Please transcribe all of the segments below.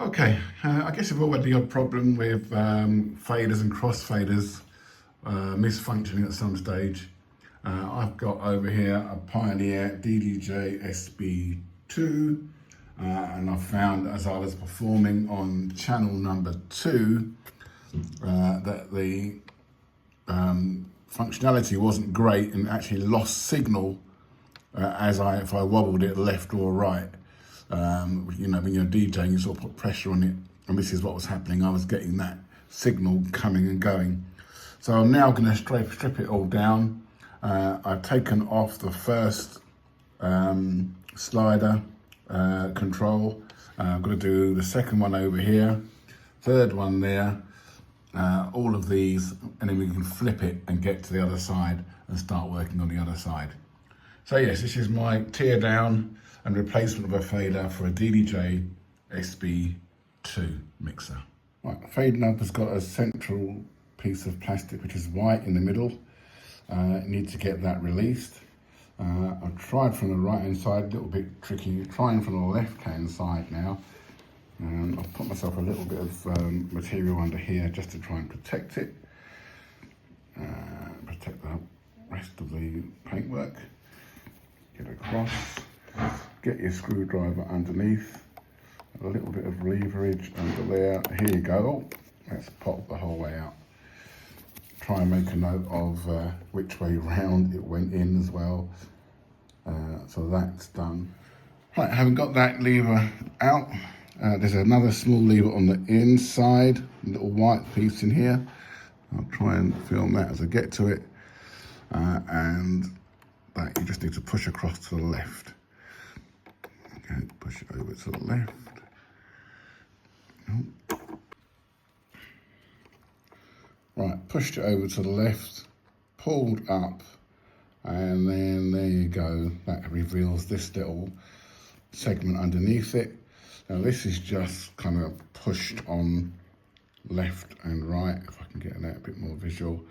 Okay, I guess we've all had the odd problem with faders and crossfaders misfunctioning at some stage. I've got over here a Pioneer DDJSB2 and I found as I was performing on channel number 2 that the functionality wasn't great and actually lost signal if I wobbled it left or right. You know, when you're DJing, you sort of put pressure on it, and this is what was happening. I was getting that signal coming and going. So I'm now going to strip it all down. I've taken off the first slider control. I'm going to do the second one over here, third one there, all of these, and then we can flip it and get to the other side and start working on the other side. So yes, this is my tear down and replacement of a fader for a DDJSB2 mixer. Right, the fade knob has got a central piece of plastic which is white in the middle. Need to get that released. I've tried from the right hand side, a little bit tricky. Trying from the left hand side now. I've put myself a little bit of material under here just to try and protect it. Protect the rest of the paintwork. Get across. Get your screwdriver underneath, a little bit of leverage under there. Here you go. Let's pop the whole way out. Try and make a note of which way round it went in as well. So that's done. Right, having got that lever out, there's another small lever on the inside, a little white piece in here. I'll try and film that as I get to it. And that you just need to push across to the left. Okay, push it over to the left. Right, pushed it over to the left, pulled up, and then there you go. That reveals this little segment underneath it. Now this is just kind of pushed on left and right, if I can get that a bit more visual,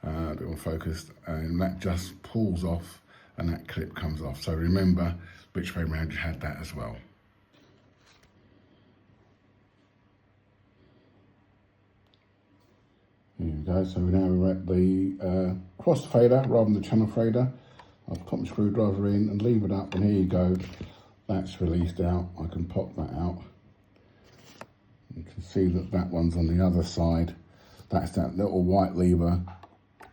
a bit more focused, and that just pulls off and that clip comes off. So remember which way round you had that as well. Here we go, so now we're at the cross fader rather than the channel fader. I've put my screwdriver in and lever it up, and here you go. That's released out. I can pop that out. You can see that that one's on the other side. That's that little white lever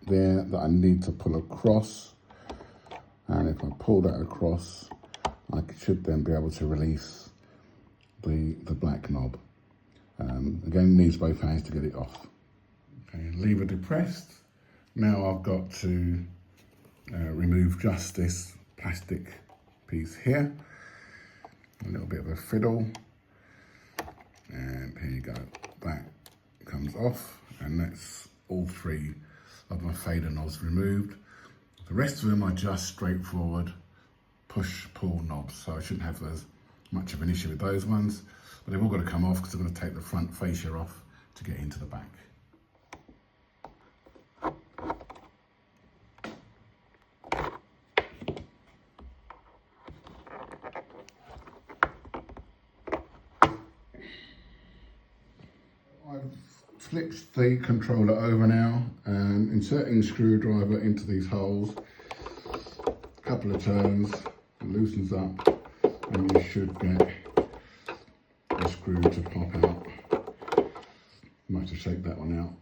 there that I need to pull across. And if I pull that across, I should then be able to release the black knob. Again, needs both hands to get it off. Okay, lever depressed. Now I've got to remove just this plastic piece here. A little bit of a fiddle. And here you go. That comes off, and that's all 3 of my fader knobs removed. The rest of them are just straightforward push-pull knobs, so I shouldn't have as much of an issue with those ones, but they've all got to come off because I'm going to take the front fascia off to get into the back. I've flipped the controller over now, inserting the screwdriver into these holes, a couple of turns, it loosens up, and you should get the screw to pop out. Might have to shake that one out.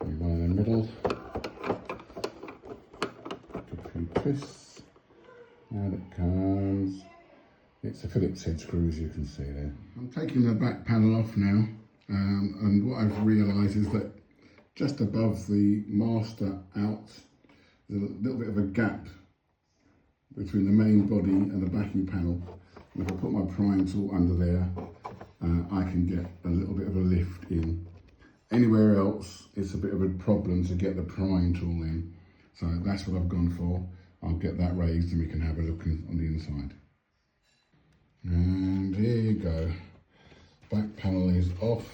You go in the middle, a few twists, and it comes. It's a Phillips head screw, as you can see there. I'm taking the back panel off now, and what I've realised is that just above the master out, there's a little bit of a gap between the main body and the backing panel. And if I put my prying tool under there, I can get a little bit of a lift in. Anywhere else, it's a bit of a problem to get the prying tool in. So that's what I've gone for. I'll get that raised and we can have a look on the inside. And here you go. Back panel is off,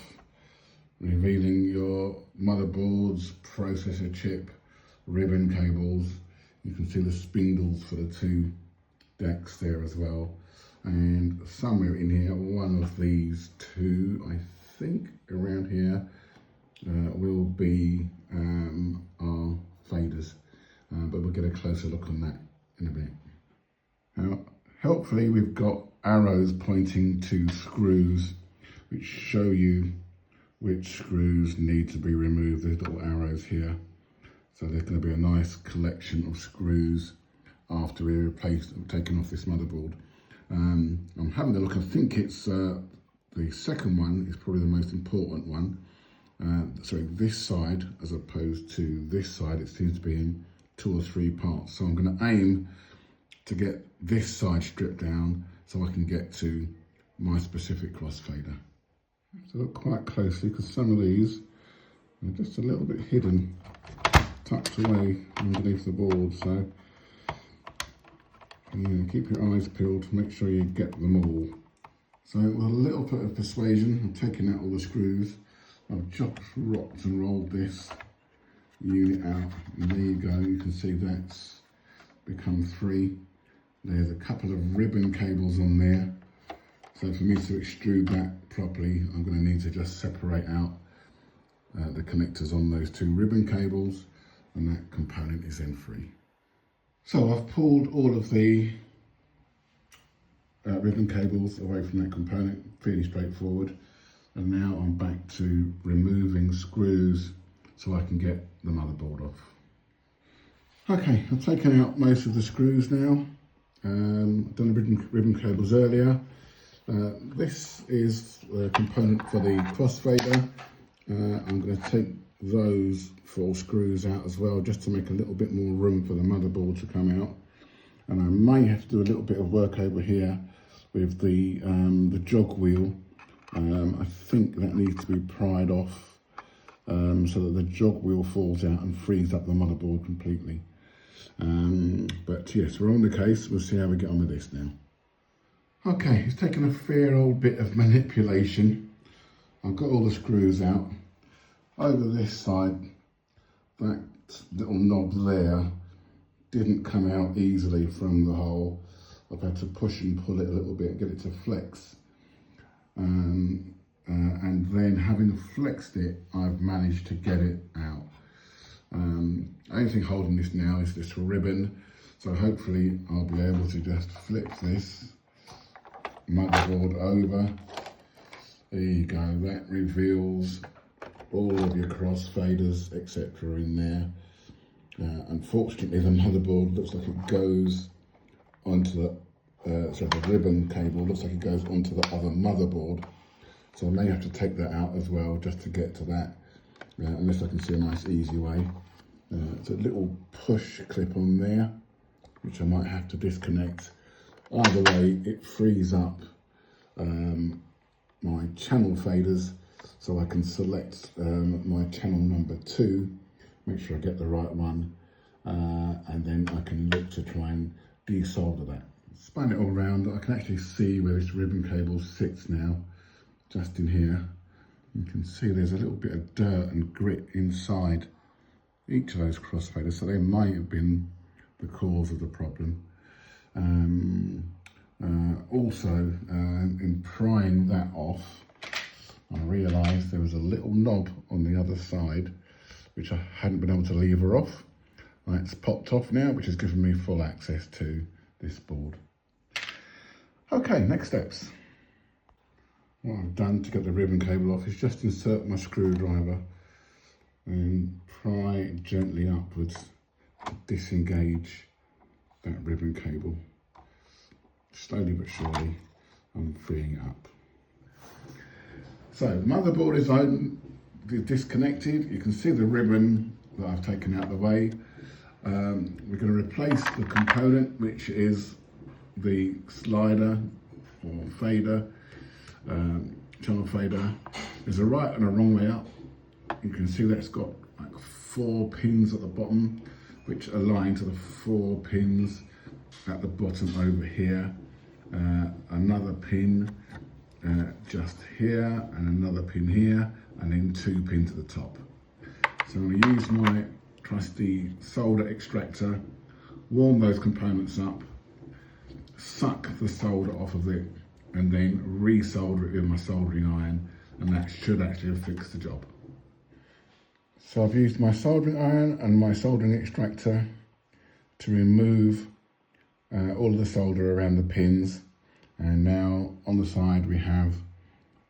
revealing your motherboards, processor chip, ribbon cables. You can see the spindles for the 2 decks there as well. And somewhere in here, one of these two, I think, around here, will be our faders. But we'll get a closer look on that in a bit. Now, helpfully, we've got arrows pointing to screws, which show you which screws need to be removed. There's little arrows here. So there's going to be a nice collection of screws after we've taken off this motherboard. I'm having a look. I think it's the second one is probably the most important one. Sorry, this side as opposed to this side. It seems to be in 2 or 3 parts. So I'm going to aim to get this side stripped down so I can get to my specific crossfader. So look quite closely because some of these are just a little bit hidden, tucked away underneath the board. So yeah, keep your eyes peeled to make sure you get them all. So with a little bit of persuasion, I'm taking out all the screws. I've just rocked and rolled this unit out, and there you go. You can see that's become 3. There's a couple of ribbon cables on there. So for me to extrude that properly, I'm going to need to just separate out the connectors on those 2 ribbon cables, and that component is then free. So I've pulled all of the ribbon cables away from that component, fairly straightforward. And now I'm back to removing screws so I can get the motherboard off. Okay, I've taken out most of the screws now. I've done the ribbon cables earlier. This is a component for the crossfader. I'm going to take those 4 screws out as well, just to make a little bit more room for the motherboard to come out. And I may have to do a little bit of work over here with the jog wheel. I think that needs to be pried off so that the jog wheel falls out and frees up the motherboard completely. But yes, we're on the case. We'll see how we get on with this now. Okay, it's taken a fair old bit of manipulation. I've got all the screws out. Over this side, that little knob there didn't come out easily from the hole. I've had to push and pull it a little bit, get it to flex. And then having flexed it, I've managed to get it out. Only thing holding this now is this ribbon. So hopefully I'll be able to just flip this motherboard over. There you go, that reveals all of your crossfaders, etc. in there. Unfortunately, the motherboard looks like it goes onto the ribbon cable looks like it goes onto the other motherboard. So I may have to take that out as well just to get to that, unless I can see a nice easy way. It's a little push clip on there, which I might have to disconnect. Either way, it frees up my channel faders, so I can select my channel number 2, make sure I get the right one, and then I can look to try and desolder that. Spun it all around, I can actually see where this ribbon cable sits now, just in here. You can see there's a little bit of dirt and grit inside each of those crossfaders, so they might have been the cause of the problem. Also, in prying that off, I realised there was a little knob on the other side which I hadn't been able to lever off. It's popped off now, which has given me full access to this board. Okay, next steps. What I've done to get the ribbon cable off is just insert my screwdriver and pry gently upwards to disengage that ribbon cable. Slowly but surely, I'm freeing it up. So, motherboard is disconnected. You can see the ribbon that I've taken out of the way. We're going to replace the component, which is the slider or fader, channel fader. There's a right and a wrong way up. You can see that it's got like 4 pins at the bottom, which align to the 4 pins at the bottom over here. Another pin just here, and another pin here, and then 2 pins at the top. So I'm going to use my trusty solder extractor, warm those components up, suck the solder off of it and then re-solder it with my soldering iron, and that should actually have fixed the job. So I've used my soldering iron and my soldering extractor to remove all of the solder around the pins, and now on the side we have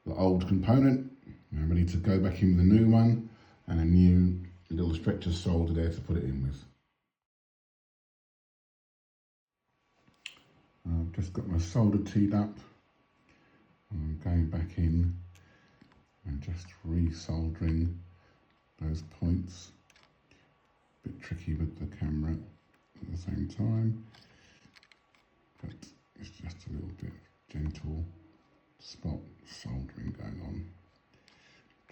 the old component. I'm ready to go back in with a new one and a new little stretcher solder there to put it in with. I've just got my solder teed up. I'm going back in and just re-soldering those points. A bit tricky with the camera at the same time, but it's just a little bit gentle spot soldering going on.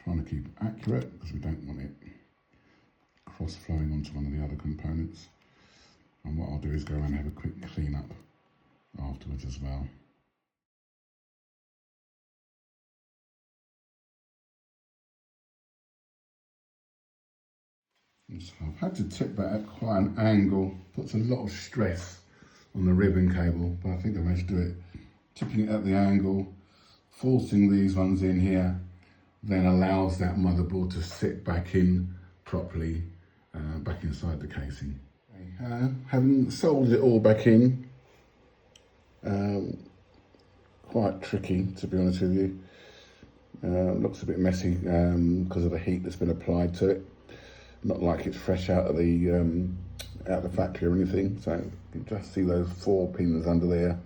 Trying to keep it accurate because we don't want it cross flowing onto one of the other components. And what I'll do is go around and have a quick clean up afterwards as well. So I've had to tip that at quite an angle, puts a lot of stress on the ribbon cable, but I think I managed to do it. Tipping it at the angle, forcing these ones in here, then allows that motherboard to sit back in properly, back inside the casing. Having soldered it all back in, quite tricky to be honest with you. Looks a bit messy because of the heat that's been applied to it. Not like it's fresh out of the factory or anything. So you can just see those 4 pins under there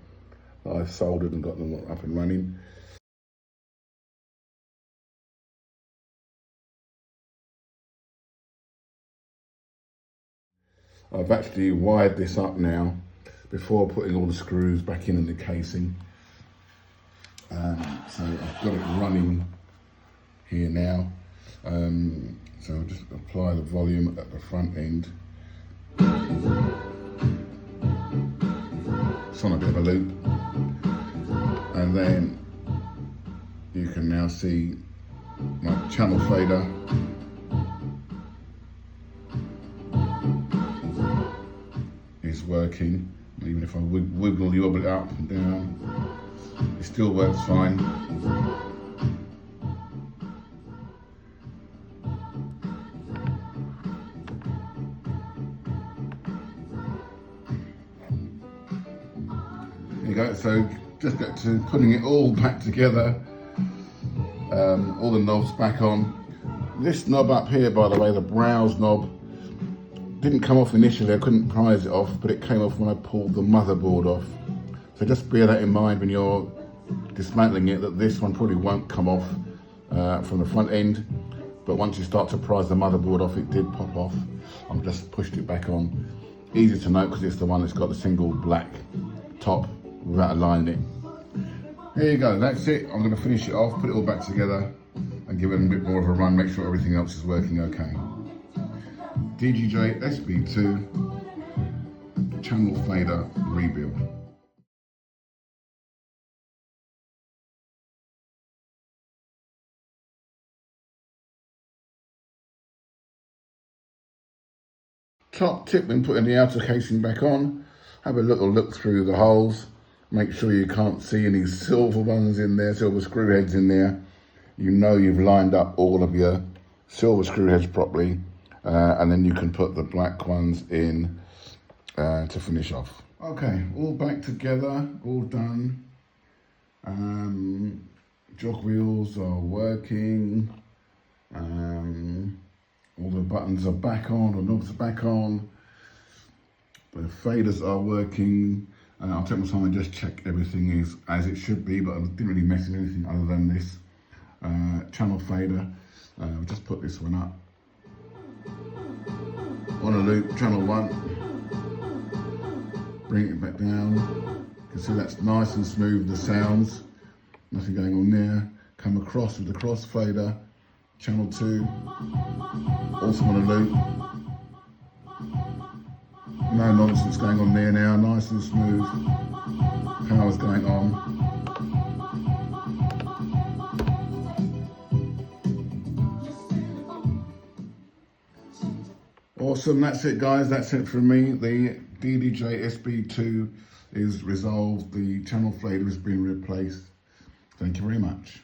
that I've soldered and got them up and running. I've actually wired this up now before putting all the screws back in the casing. So I've got it running here now. So I'll just apply the volume at the front end. It's on a bit of a loop. And then you can now see my channel fader. Is working. Even if I wiggle it up and down, it still works fine. There you go, so just got to putting it all back together, all the knobs back on. This knob up here, by the way, the browse knob, didn't come off initially, I couldn't prise it off, but it came off when I pulled the motherboard off. So just bear that in mind when you're dismantling it, that this one probably won't come off from the front end, but once you start to prise the motherboard off, it did pop off. I've just pushed it back on. Easy to note because it's the one that's got the single black top without aligning it. There you go, that's it. I'm going to finish it off, put it all back together and give it a bit more of a run, make sure everything else is working okay. DDJSB2 channel fader rebuild. Top tip when putting the outer casing back on, have a little look through the holes, make sure you can't see any silver ones in there, silver screw heads in there. You know you've lined up all of your silver screw heads properly. And then you can put the black ones in to finish off. Okay, all back together, all done. Jog wheels are working. All the buttons are back on, the knobs are back on. The faders are working. I'll take my time and just check everything is as it should be, but I didn't really mess with anything other than this channel fader. I'll just put this one up. On a loop, channel 1, bring it back down. You can see that's nice and smooth, the sounds, nothing going on there. Come across with the crossfader, channel 2, also on a loop. No nonsense going on there now, nice and smooth, power's going on. Awesome, that's it guys, that's it from me. The DDJSB2 is resolved. The channel fader has been replaced. Thank you very much.